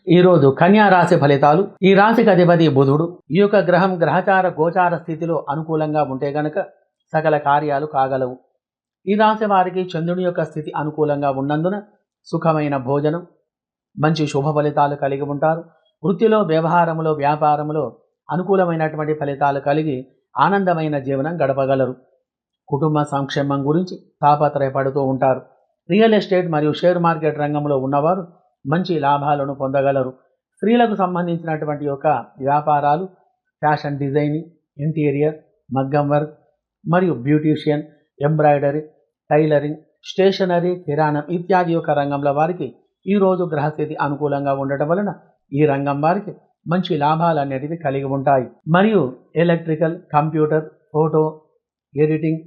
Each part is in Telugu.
ఈరోజు కన్యా రాశి ఫలితాలు. ఈ రాశికి అధిపతి బుధుడు. ఈ యొక్క గ్రహం గ్రహచార గోచార స్థితిలో అనుకూలంగా ఉంటే గనక సకల కార్యాలు కాగలవు. ఈ రాశి వారికి చంద్రుని యొక్క స్థితి అనుకూలంగా ఉన్నందున సుఖమైన భోజనం, మంచి శుభ ఫలితాలు కలిగి ఉంటారు. వృత్తిలో, వ్యవహారంలో, వ్యాపారంలో అనుకూలమైనటువంటి ఫలితాలు కలిగి ఆనందమైన జీవనం గడపగలరు. కుటుంబ సంక్షేమం గురించి తాపత్రయపడుతూ ఉంటారు. రియల్ ఎస్టేట్ మరియు షేర్ మార్కెట్ రంగంలో ఉన్నవారు మంచి లాభాలను పొందగలరు. స్త్రీలకు సంబంధించినటువంటి యొక్క వ్యాపారాలు, ఫ్యాషన్ డిజైనింగ్, ఇంటీరియర్, మగ్గం వర్క్ మరియు బ్యూటీషియన్, ఎంబ్రాయిడరీ, టైలరింగ్, స్టేషనరీ, కిరాణం ఇత్యాది యొక్క రంగంలో వారికి ఈరోజు గ్రహస్థితి అనుకూలంగా ఉండటం వలన ఈ రంగం వారికి మంచి లాభాలు అనేటివి కలిగి ఉంటాయి. మరియు electrical, computer, photo editing,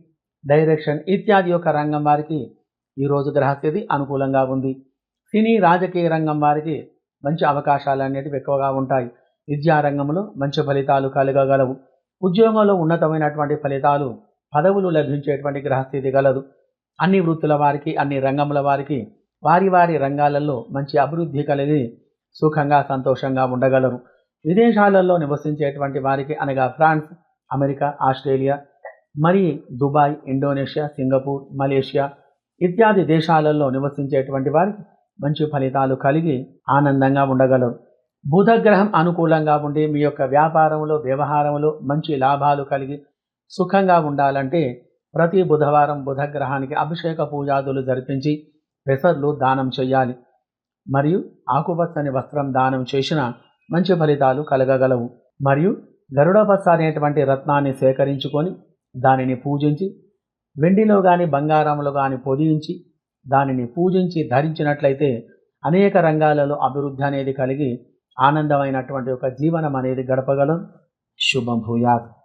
direction ఇత్యాది యొక్క రంగం వారికి ఈరోజు గ్రహస్థితి అనుకూలంగా ఉంది. సినీ, రాజకీయ రంగం వారికి మంచి అవకాశాలు అనేటివి ఎక్కువగా ఉంటాయి. విద్యారంగంలో మంచి ఫలితాలు కలగగలవు. ఉద్యోగంలో ఉన్నతమైనటువంటి ఫలితాలు, పదవులు లభించేటువంటి గ్రహస్థితి గలదు. అన్ని వృత్తుల వారికి, అన్ని రంగముల వారికి వారి వారి రంగాలలో మంచి అభివృద్ధి కలిగి సుఖంగా సంతోషంగా ఉండగలరు. విదేశాలలో నివసించేటువంటి వారికి అనగా ఫ్రాన్స్, అమెరికా, ఆస్ట్రేలియా, మరి దుబాయ్, ఇండోనేషియా, సింగపూర్, మలేషియా ఇత్యాది దేశాలలో నివసించేటువంటి వారికి మంచి ఫలితాలు కలిగి ఆనందంగా ఉండగలరు. బుధగ్రహం అనుకూలంగా ఉండి మీ యొక్క వ్యాపారంలో, వ్యవహారంలో మంచి లాభాలు కలిగి సుఖంగా ఉండాలంటే ప్రతి బుధవారం బుధగ్రహానికి అభిషేక పూజాదులు జరిపించి పెసర్లు దానం చేయాలి. మరియు ఆకుపచ్చని వస్త్రం దానం చేసిన మంచి ఫలితాలు కలగగలవు. మరియు గరుడపచ్చ అనేటువంటి రత్నాన్ని సేకరించుకొని దానిని పూజించి, వెండిలో కానీ బంగారంలో కానీ పొదించి దానిని పూజించి ధరించినట్లయితే అనేక రంగాలలో అభివృద్ధి అనేది కలిగి ఆనందమైనటువంటి ఒక జీవనం అనేది గడపగలం. శుభం భూయాత్.